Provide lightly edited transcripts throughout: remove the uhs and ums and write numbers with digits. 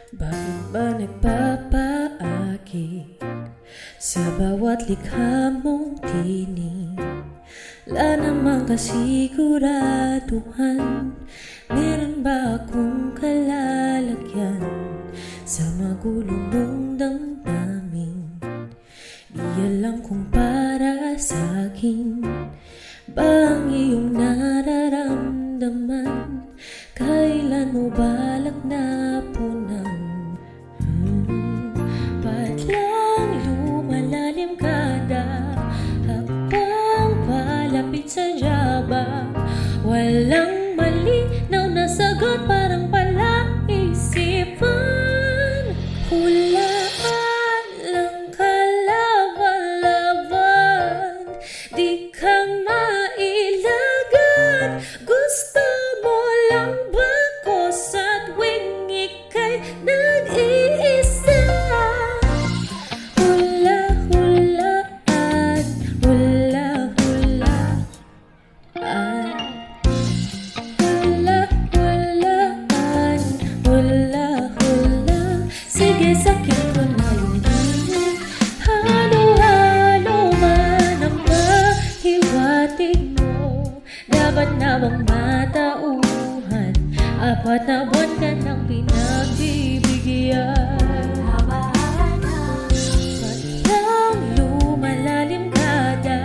Bakit ba nagpapaakit sa bawat likha mong tinig? Wala namang kasiguraduhan, meron ba akong kalalagyan sa magulo mong damdamin? Di alam kung para sa'kin ba ang iyong nararamdaman. Kailan mo balak na punan? Ba't lang lumalalim kada habang palapit sa Java? Walang malinaw na sagot, parang palaisipan. Hulaan lang kalaban-laban, di ka mailagan. Gusto mo lang bakos at tuwing ika'y nag-iisa. Hula-hulaan, hula-hulaan, hula-hulaan, hula-hula. Sige, sakit ko na yung dinig, halo-halo man ang pahiwatig mo. Dapat na bang matauhan? 4 na buwan ka nang pinagbibigyan. Ba't lang lumalalim kada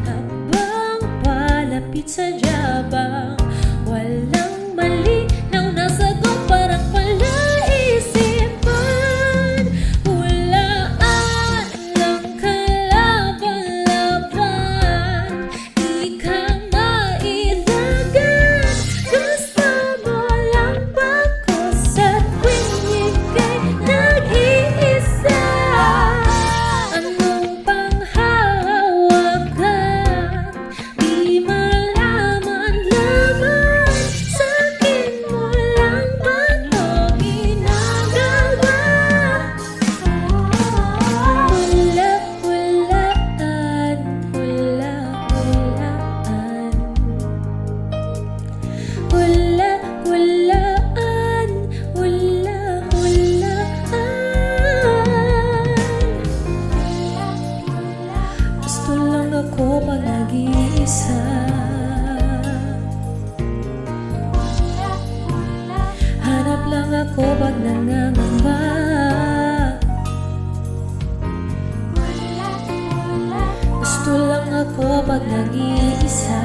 habang palapit sa Java? Walang malinaw na sagot, parang palaisipan. Hulaan lang kalaban-laban, di ka mailagan. Gusto mo lang bakos at tuwing ika'y nag-iisa. Anong panghahawakan? Di malaman-laman. Sa'kin mo lang ba ito ginagawa? Hula-hulaan, hula-hulaan, hula-hulaan, hula-hulaan. Gusto lang ako pag nag-iisa. Hanap lang ako pag nangangamba. Gusto lang ako pag nag-iisa.